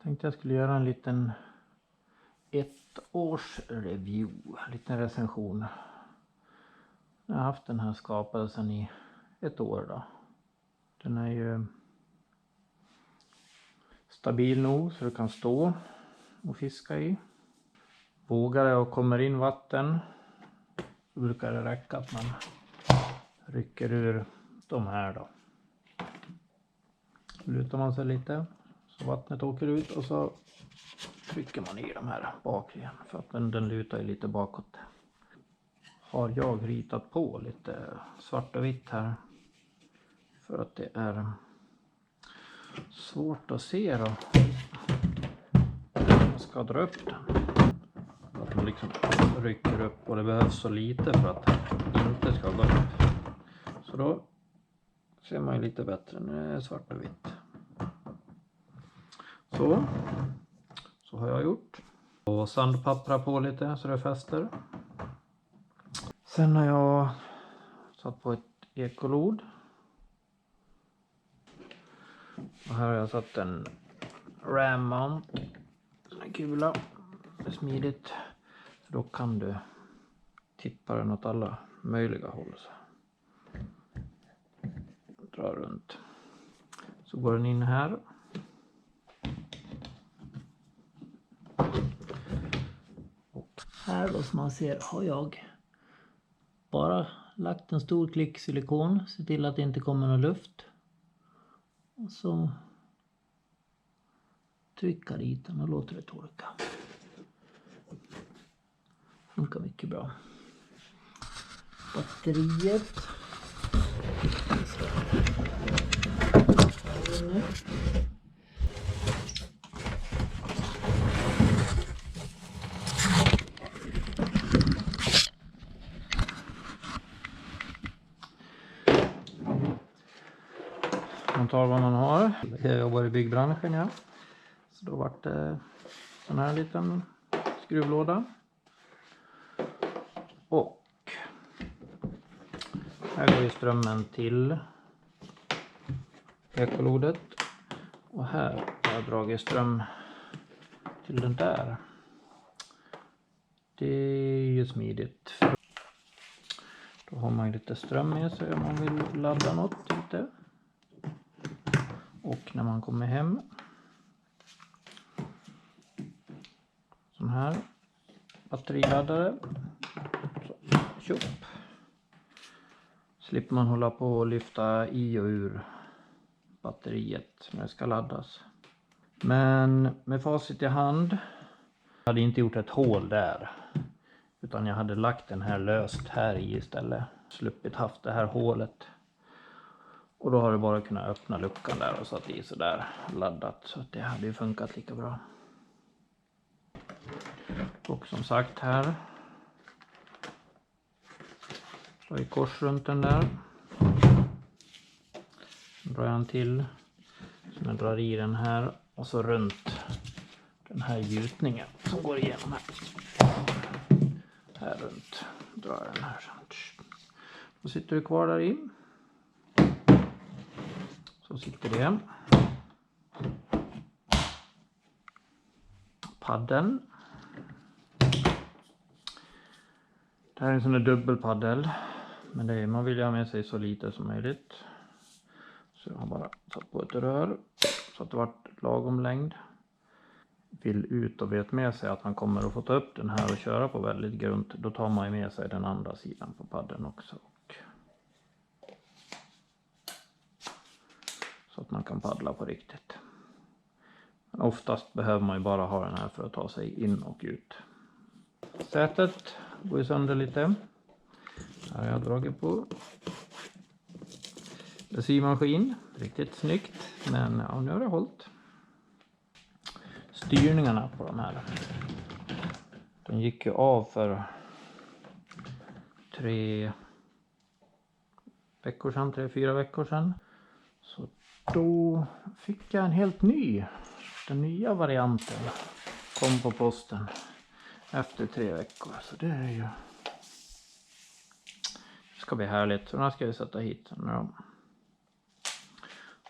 Tänkte jag skulle göra en liten ettårsreview, en liten recension. Jag har haft den här skapelsen i ett år då. Den är ju stabil nog så du kan stå och fiska i. Vågar det och kommer in vatten så brukar det räcka att man rycker ur de här då. Lutar man sig lite så vattnet åker ut och så trycker man i de här bak igen för att den lutar ju lite bakåt. Har jag ritat på lite svart och vitt här för att det är svårt att se då. Man ska dra upp den. Att man liksom rycker upp och det behövs så lite för att det inte ska gå upp. Så då ser man ju lite bättre när det är svart och vitt. Så har jag gjort. Och sandpappra på lite så det fäster. Sen har jag satt på ett ekolod. Och här har jag satt en ram mount. En kula. Det är smidigt. Så då kan du tippa den åt alla möjliga håll. Så. Dra runt. Så går den in här. Och här då som man ser har jag bara lagt en stor klick silikon. Se till att det inte kommer någon luft. Och så trycker dit den och låter det torka. Funkar mycket bra. Batteriet. Man tar vad man har. Jag jobbar i byggbranschen, ja. Så då vart det sån här liten skruvlåda. Och här går ju strömmen till ekolodet. Och här har jag dragit ström till den där. Det är ju smidigt. Då har man lite ström med sig om man vill ladda något lite. Och när man kommer hem. Sån här batteriladdare. Så, tjopp. Slipper man hålla på och lyfta i och ur batteriet när det ska laddas. Men med facit i hand. Jag hade inte gjort ett hål där. Utan jag hade lagt den här löst här i istället. Sluppit haft det här hålet. Och då har det bara kunnat öppna luckan där och satt i sådär laddat. Så att det hade ju funkat lika bra. Och som sagt här. Så är kors runt den där. Så drar jag en till. Så jag drar i den här. Och så runt den här gjutningen som går igenom här. Här runt. Drar jag den här. Då sitter du kvar där i. Så sitter det. Paddeln. Det här är en sån där dubbelpaddel. Men det är, man vill ha med sig så lite som möjligt. Så jag har bara satt på ett rör. Så att det varit lagom längd. Vill ut och vet med sig att man kommer att få ta upp den här och köra på väldigt grunt. Då tar man med sig den andra sidan på paddeln också. Så att man kan paddla på riktigt. Men oftast behöver man ju bara ha den här för att ta sig in och ut. Sätet går ju sönder lite. Här har jag dragit på. Det symaskin. Riktigt snyggt. Men ja, nu har det hållit. Styrningarna på de här. Den gick ju av för 3-4 veckor sedan. Så då fick jag en helt ny. Den nya varianten kom på posten efter 3 veckor. Så det är ju... Det ska bli härligt. Så den här ska jag sätta hit.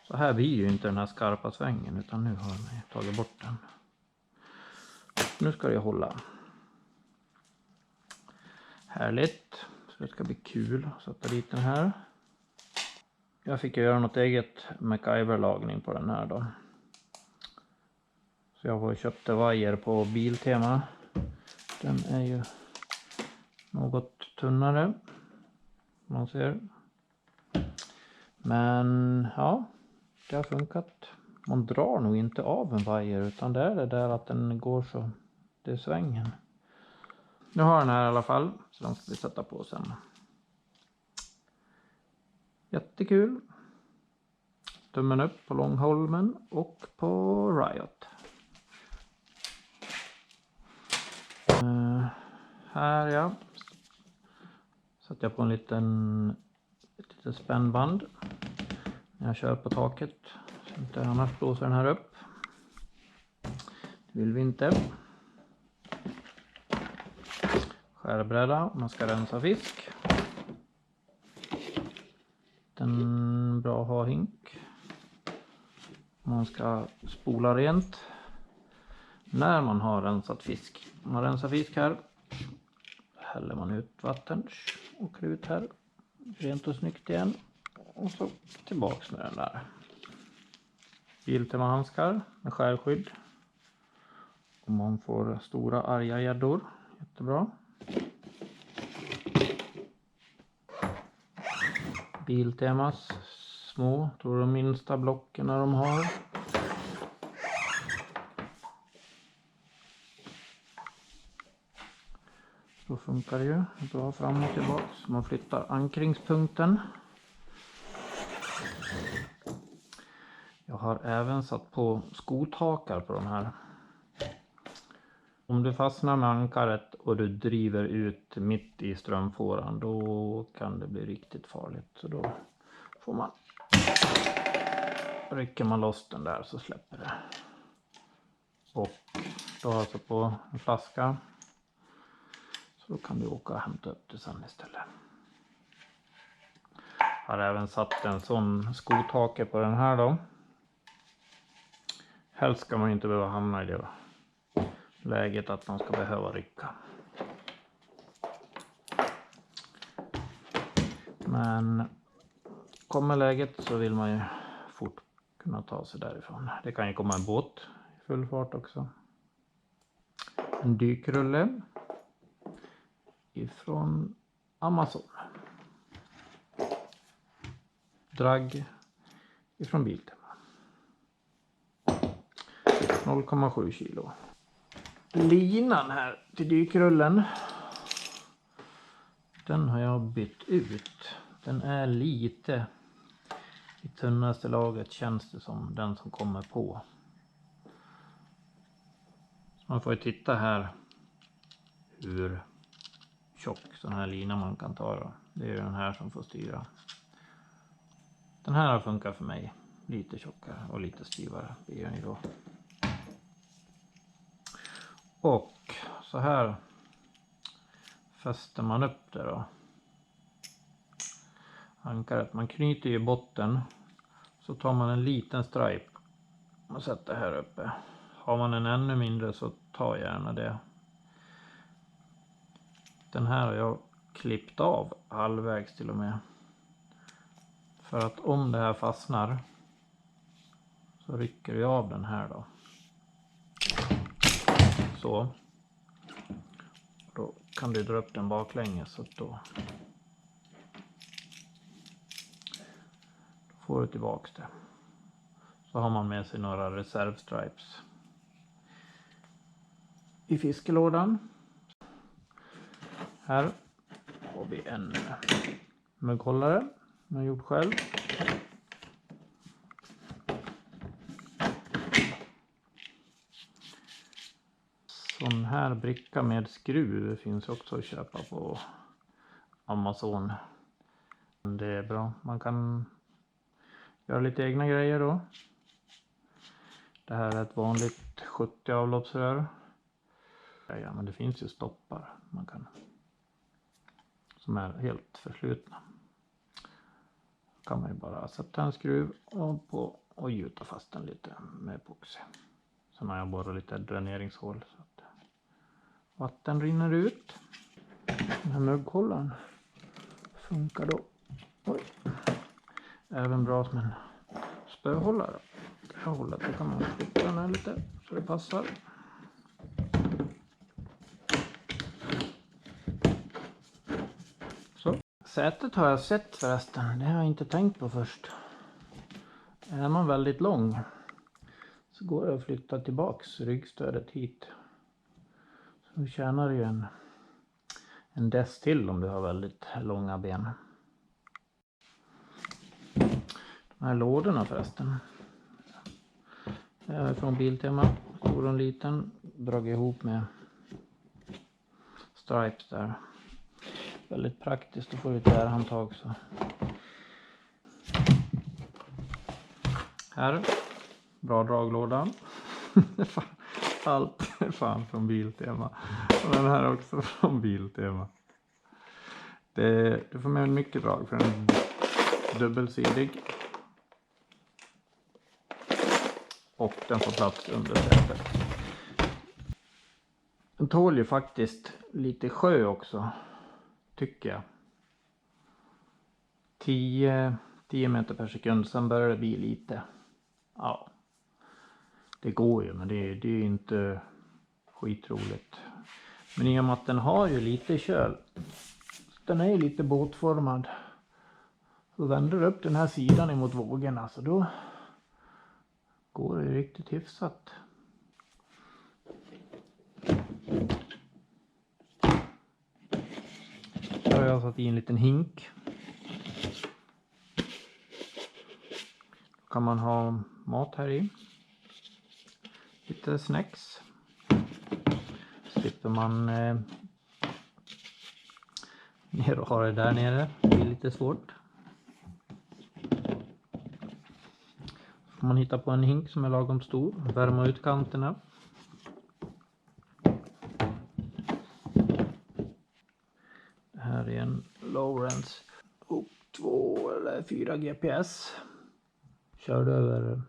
Så här blir ju inte den här skarpa svängen, utan nu har jag tagit bort den. Nu ska det hålla. Härligt. Så det ska bli kul att sätta dit den här. Jag fick göra något eget MacGyver-lagning på den här då. Så jag köpte vajer på Biltema. Den är ju något tunnare. Man ser. Men ja, det har funkat. Man drar nog inte av en vajer, utan det är det där att den går så. Det är svängen. Nu har den här i alla fall, så den ska vi sätta på sen. Jättekul. Tummen upp på Långholmen och på Riot. Här ja. Sätter jag på ett litet spännband. När jag kör på taket. Så inte annars blåser den här upp. Det vill vi inte. Skärbräda. Man ska rensa fisk. En bra ha-hink. Man ska spola rent. När man har rensat fisk. Man rensar fisk här. Häller man ut vatten. Åker ut här. Rent och snyggt igen. Och så tillbaks med den där. Biltema handskar med skärskydd. Och man får stora arga gäddor. Jättebra. Biltemas små, tror de minsta blocken de har. Så funkar det ju bra fram och tillbaka. Man flyttar ankringspunkten. Jag har även satt på skotakar på de här. Om du fastnar med ankaret och du driver ut mitt i strömfåran, då kan det bli riktigt farligt. Så då får man, rycker man loss den där så släpper det. Och då har jag satt på en flaska. Så då kan du åka och hämta upp det sen istället. Jag har även satt en sån skotake på den här då. Helst ska man inte behöva hamna i det läget att man ska behöva rycka. Men kommer läget så vill man ju fort kunna ta sig därifrån. Det kan ju komma en båt i full fart också. En dykrulle ifrån Amazon. Drag ifrån Biltema. 0,7 kilo. Linan här till dykrullen. Den har jag bytt ut. Den är lite i tunnaste laget, känns det som, den som kommer på. Så man får ju titta här hur tjock sån här lina man kan ta då. Det är den här som får styra. Den här har funkat för mig. Lite tjockare och lite styvare blir den ju då. Och så här fäster man upp det då. Ankaret, man knyter i botten. Så tar man en liten stripe och sätter här uppe. Har man en ännu mindre så ta gärna det. Den här har jag klippt av halvvägs till och med. För att om det här fastnar så rycker jag av den här då. Så. Då kan du dra upp den baklänges så då får du tillbaks det. Så har man med sig några reservstripes i fiskelådan. Här har vi en mugghållare jag har gjort själv. Sån här bricka med skruv finns också att köpa på Amazon. Det är bra. Man kan göra lite egna grejer då. Det här är ett vanligt 70 avloppsrör. Ja, men det finns ju stoppar man kan, som är helt förslutna. kan man ju bara sätta en skruv och gjuta fast den lite med epoxy. Sen har jag borrat lite dräneringshål så att vatten rinner ut. Den här mugghållaren funkar då. Oj. Även bra som en spöhållare. Det här hållet, då kan man flytta den här lite så det passar. Så. Sätet har jag sett förresten. Det har jag inte tänkt på först. Är man väldigt lång så går det att flytta tillbaks ryggstödet hit. Så du tjänar ju en dess till om du har väldigt långa ben. De här lådorna förresten. Det är från Biltema. Stor och liten. Dragit ihop med stripes där. Väldigt praktiskt att få ut handtag så. Här. Bra draglåda. Allt är fan från Biltema. Och den här också från Biltema. Du får med mycket drag för den är dubbelsidig. Och den får plats under sätet. Den tål ju faktiskt lite sjö också. Tycker jag. 10 meter per sekund. Sen börjar det bli lite. Ja. Det går ju, men det är ju inte skitroligt. Men i och med att den har ju lite köl. Den är ju lite båtformad. Så vänder du upp den här sidan emot vågorna. Så då går det riktigt hyfsat. Så har jag satt i en liten hink. Då kan man ha mat här i. Lite snacks. Slipper man ner och ha det där nere. Det är lite svårt. Får man hitta på en hink som är lagom stor. Värma ut kanterna. Det här är en Lowrance upp 2 eller 4 GPS. Körde över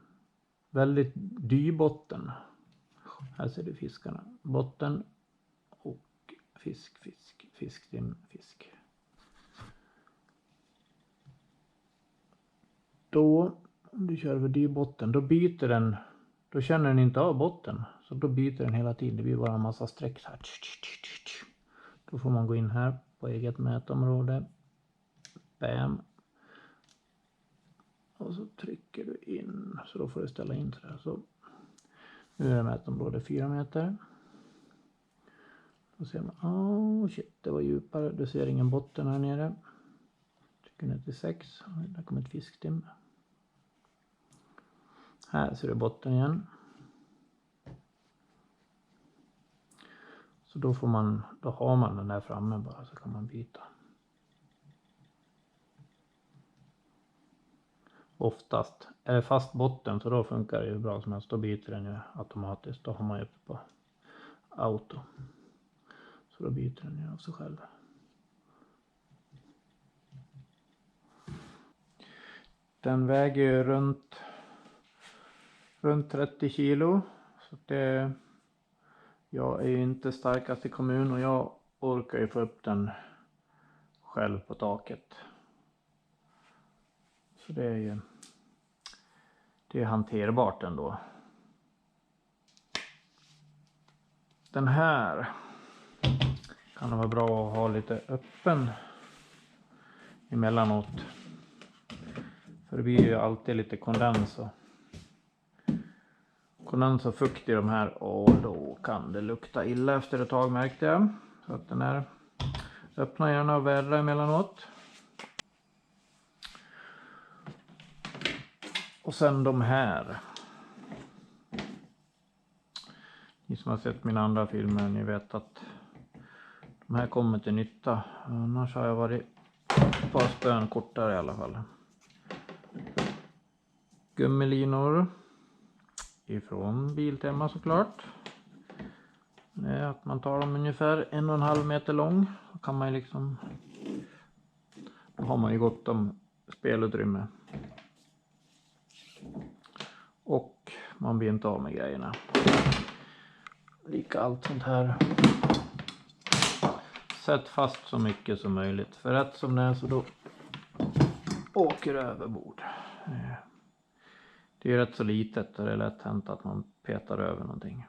väldigt dyr botten. Här ser du fiskarna. Botten och fisk. Då, om du kör över dyr botten, då byter den. Då känner den inte av botten. Så då byter den hela tiden. Det blir bara en massa streck här. Då får man gå in här på eget mätområde. Bam. Och så trycker du in. Så då får du ställa in så där. Så nu är det mätområde 4 meter. Då ser man, shit, det var djupare. Du ser ingen botten här nere. Trycker ner till 6. Där kommer ett fiskstim. Här ser du botten igen. Så då har man den där framme bara, så kan man byta. Oftast är det fast botten, så då funkar det ju bra som helst. Då byter den ju automatiskt. Då har man ju uppe på auto. Så då byter den ju av sig själv. Den väger ju runt 30 kilo. Så jag är ju inte starkast i kommun och jag orkar ju få upp den själv på taket. Så det är hanterbart ändå. Den här kan vara bra att ha lite öppen emellanåt. För det blir ju alltid lite kondens och fukt i de här, och då kan det lukta illa efter ett tag, märkte jag. Så att den här öppnar gärna och vädra emellanåt. Och sen de här. Ni som har sett mina andra filmer, ni vet att de här kommer till nytta. Annars har jag varit ett par spön kortare i alla fall. Gummilinor ifrån Biltema såklart. Det är att man tar dem ungefär 1,5 meter lång. Då kan man ju liksom, då har man ju gått dem spelutrymme. Och man blir inte av med grejerna. Lika allt sånt här. Sätt fast så mycket som möjligt. För rätt som det är så då åker det över bord. Det är rätt så litet och det är lätt hänt att man petar över någonting.